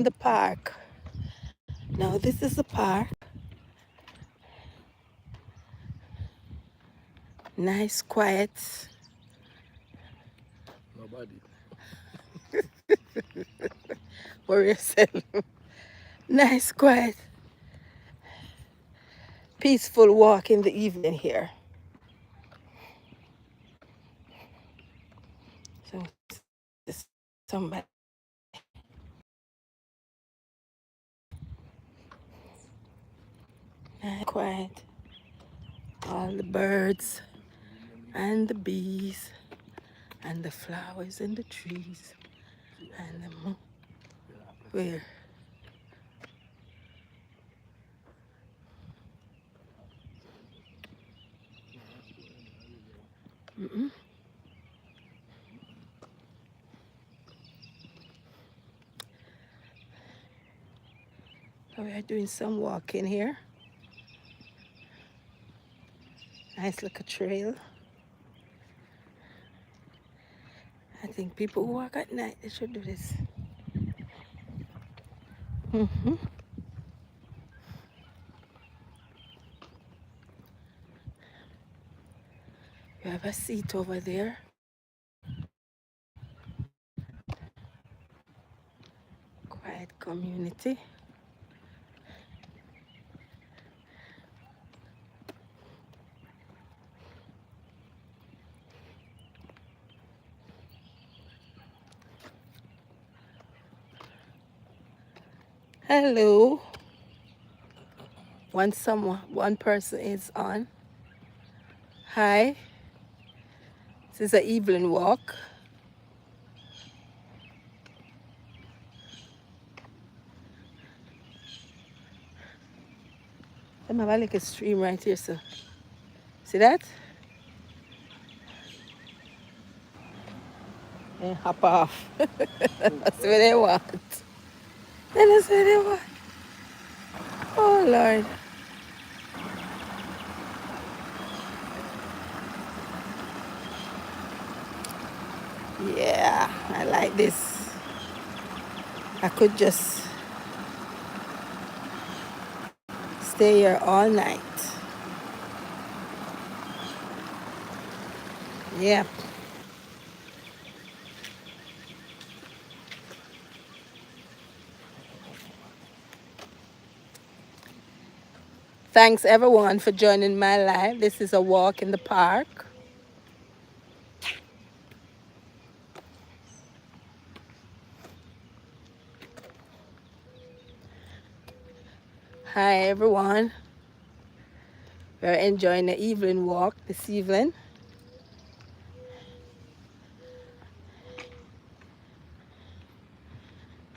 the park. Now this is the park. Nice, quiet. Nobody. For yourself. Nice, quiet, peaceful walk in the evening here. So somebody nice, quiet. All the birds and the bees and the flowers and the trees and the moon. Where? Mm-mm. So we are doing some walking here. Nice little trail. I think people who walk at night, they should do this. Mm-hmm. We have a seat over there. Quiet community. Hello. One person is on. Hi. This is an evening walk. I have a little stream right here, so see that? And hop off. That's what they want. That's what they want. Oh Lord. Yeah, I like this. I could just stay here all night. Yep. Thanks everyone for joining my live. This is a walk in the park. Hi everyone. We're enjoying the evening walk this evening.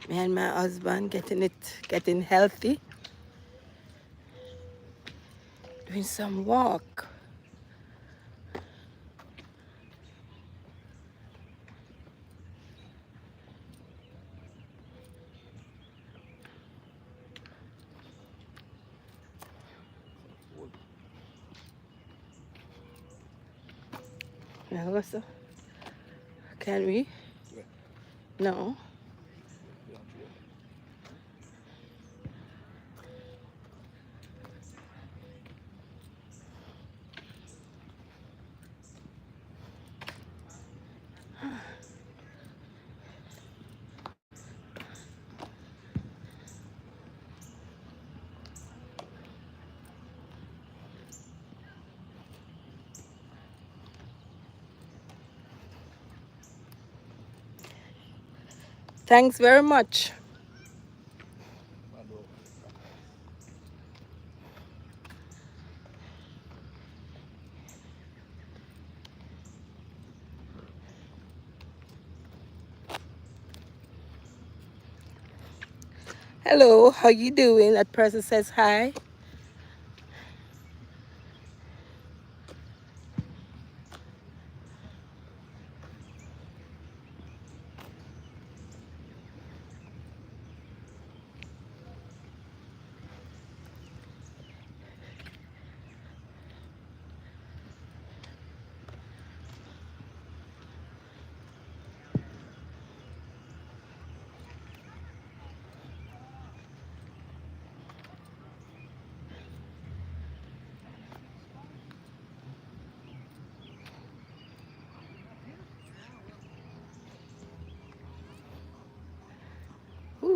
Me and my husband getting healthy, doing some walk. Yeah, what's up? Can we? Yeah. No. Yeah, sure. Thanks very much. My dog. Hello, how you doing? That person says hi.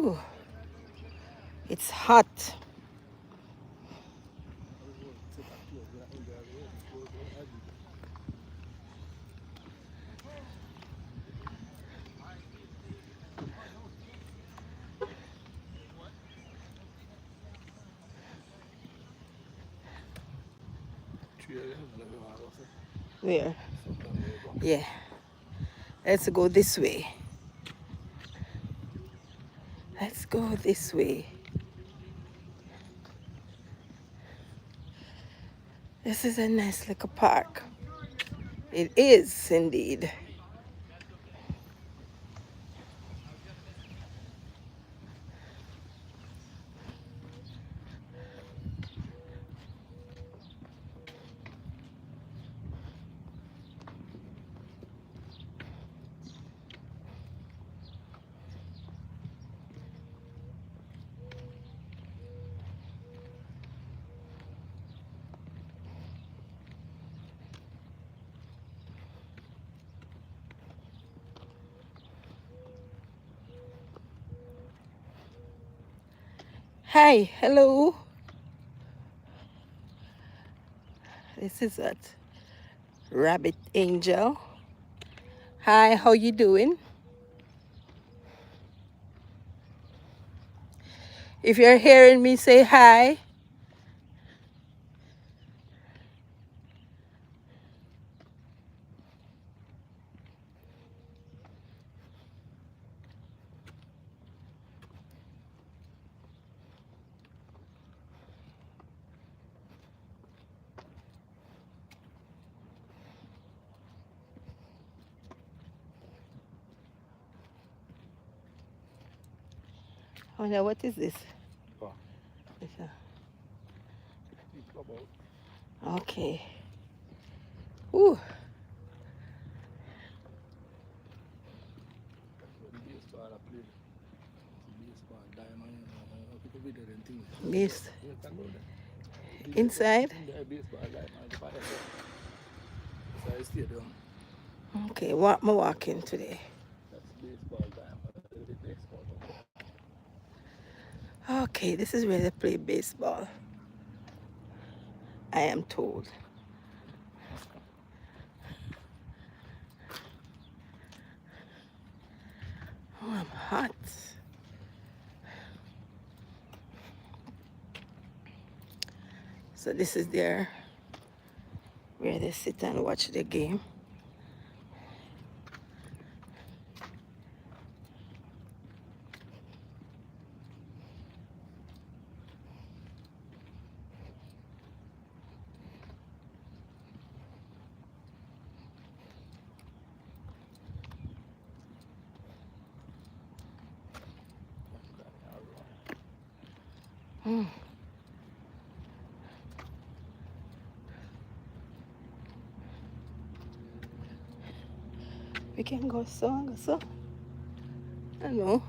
Ooh, it's hot. Where? Yeah. Let's go this way. Let's go this way. This is a nice little park. It is indeed. Hi, hello. This is what? Rabbit Angel. Hi, how you doing? If you're hearing me, say hi. Oh, now what is this? Oh. It's okay. Ooh. Base. Inside? Okay, what am I walking today? Okay, this is where they play baseball. I am told. Oh, I'm hot. So this is there where they sit and watch the game. We can go so. I know.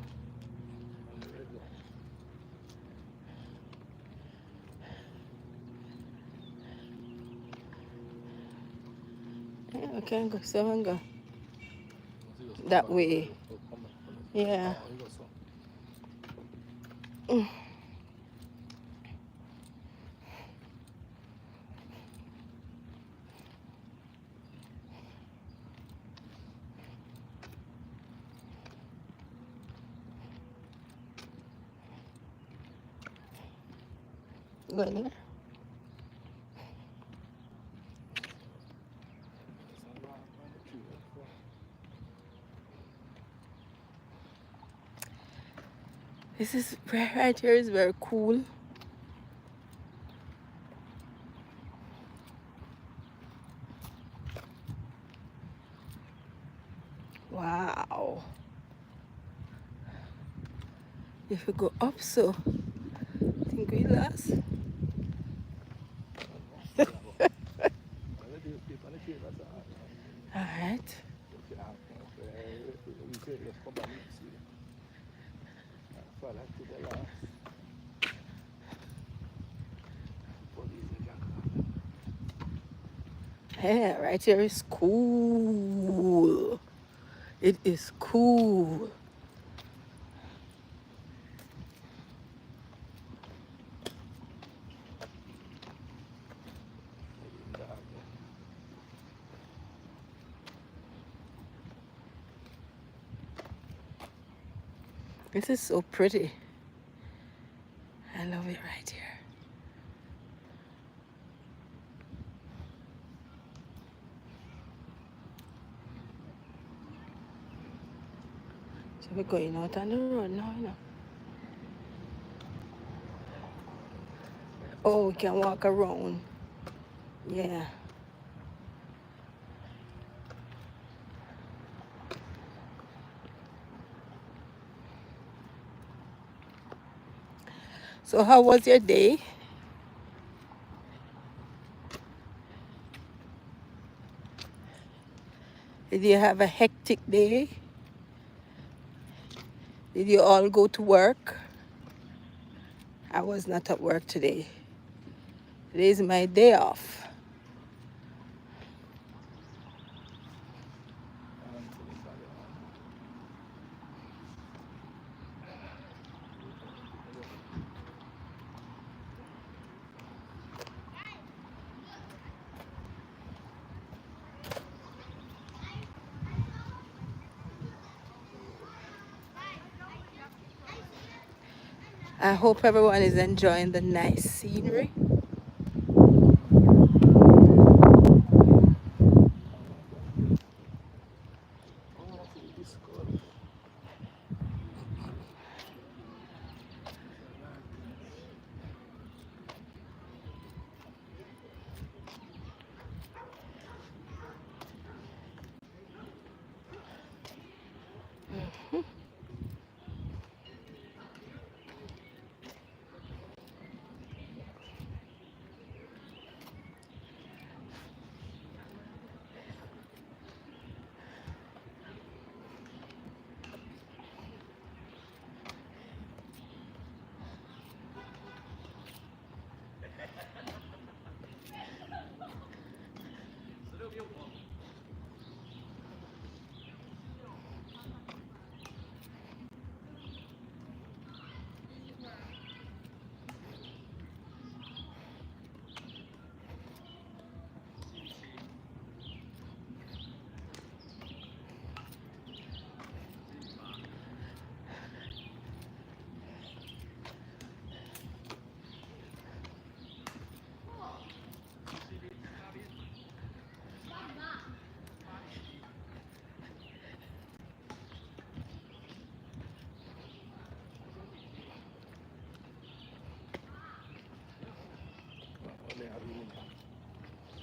Yeah, we can go so and go. That way. Yeah. Go in there. This is right here is very cool. Wow. If we go up so, think we lost. All right. Yeah, right here is cool. It is cool. This is so pretty. I love it right here. So we're going out on the road now, you know. Oh, we can walk around. Yeah. So how was your day? Did you have a hectic day? Did you all go to work? I was not at work today. Today is my day off. I hope everyone is enjoying the nice scenery.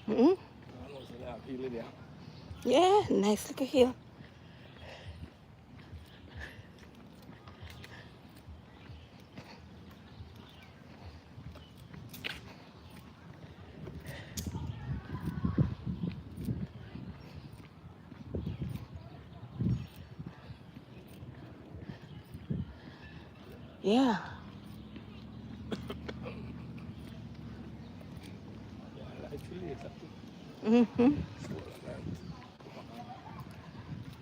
Hmm? Yeah, nice little hill. Yeah. Mm-hmm.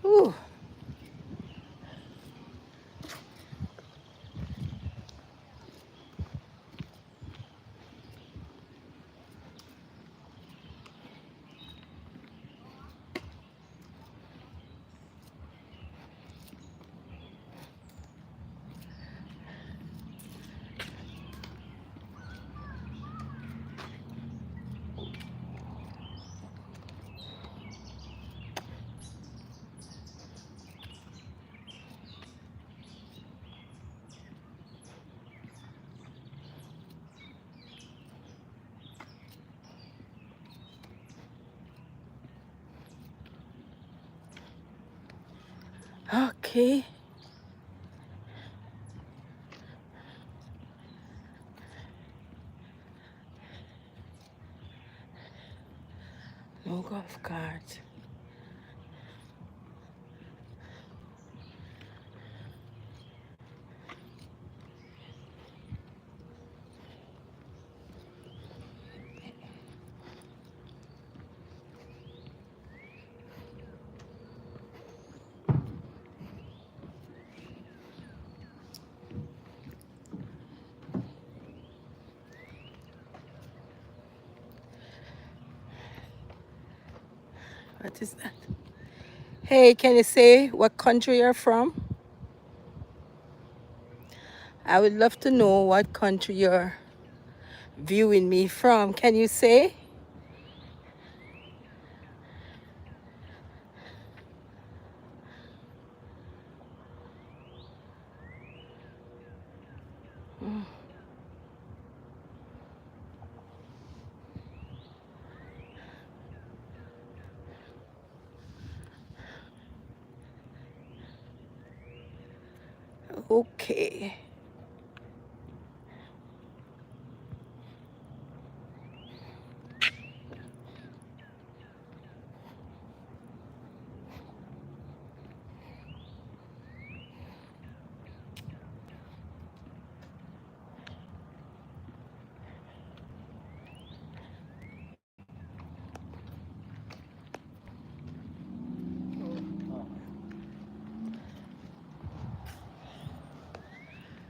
Ooh. Okay. No golf carts. What is that? Hey, can you say what country you're from? I would love to know what country you're viewing me from. Can you say? Okay.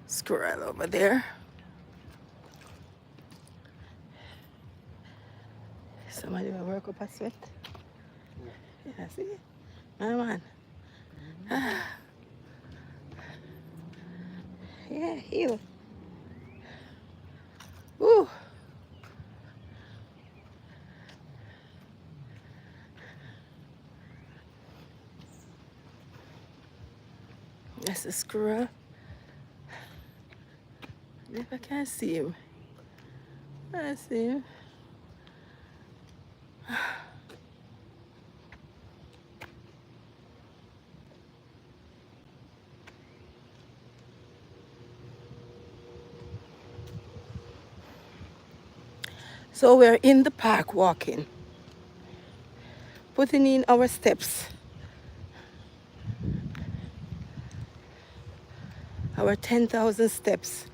Squirrel over there. Somebody will work up a sweat. Yeah, see? My man. Yeah, heal. Woo. That's a squirrel. Never can see him. I see him. So we're in the park walking, putting in our steps, our 10,000 steps.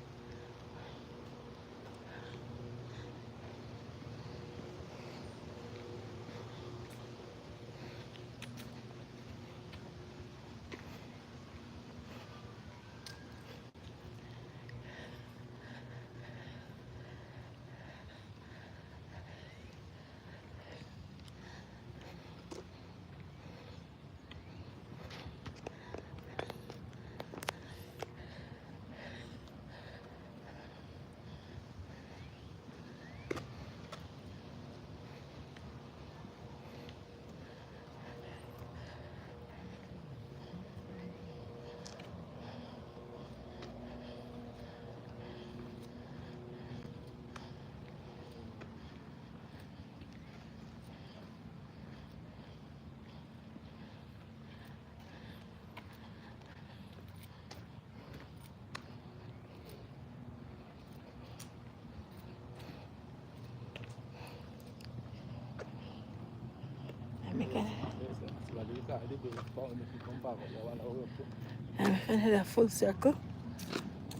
I'm gonna do a full circle,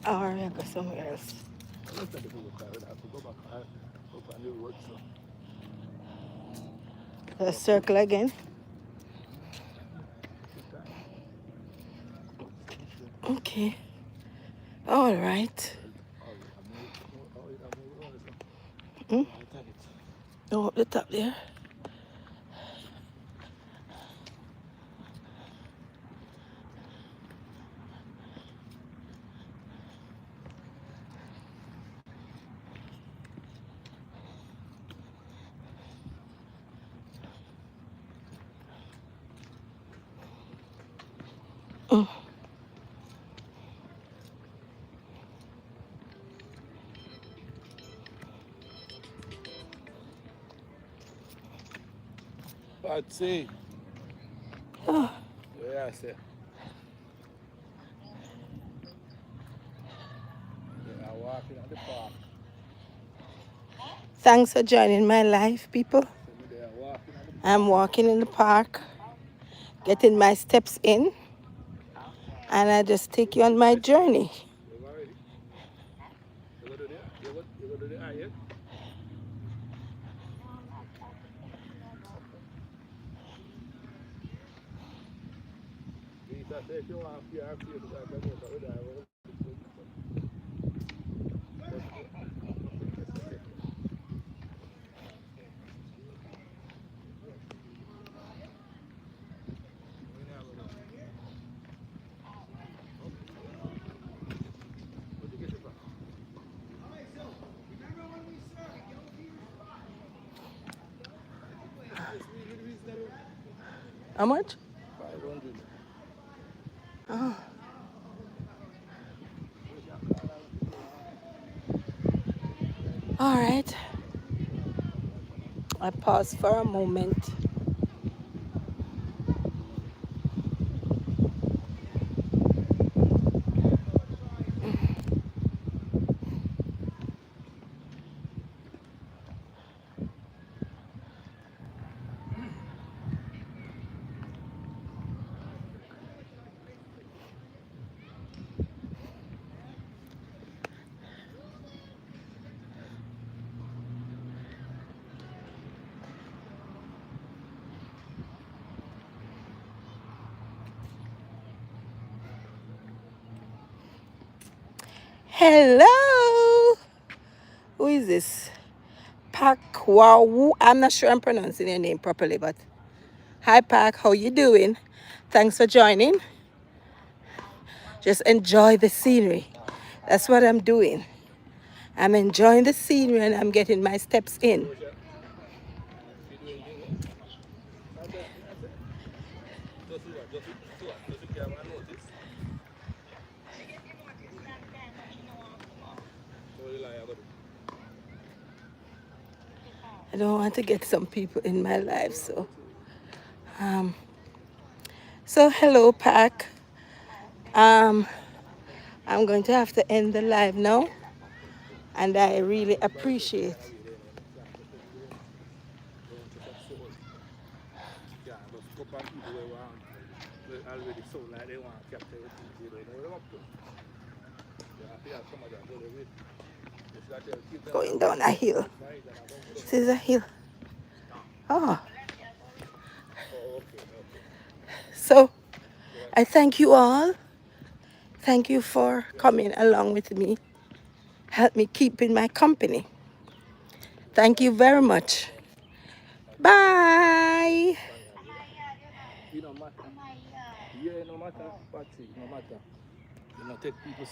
or I go somewhere else. A circle again. Okay. All right. Go up the top there. Patsy. Oh, Yeah, I say. Yeah, I walking at the park. thanks for joining my life, people. So me there walking at the park. I'm walking in the park, getting my steps in, and I just take you on my journey. You already? You go to the you go to the eye yet? Peter said if you want to your face, I can go to the eye. How much? 500. Oh. All right. I pause for a moment. Hello. Who is this? Pakwawu. I'm not sure I'm pronouncing your name properly, but hi Pak, how you doing? Thanks for joining. Just enjoy the scenery. That's what I'm doing. I'm enjoying the scenery and I'm getting my steps in. I don't want to get some people in my life, so hello Pak. I'm going to have to end the live now, and I really appreciate. Already so like they want to capture everything, they don't know what they're up to. Yeah, some of them go there with. Going down a hill. This is a hill. Oh. So I thank you all. Thank you for coming along with me. Help me keep in my company. Thank you very much. Bye. You know, matter. Yeah, no matter, Patsy, no matter. You know, take people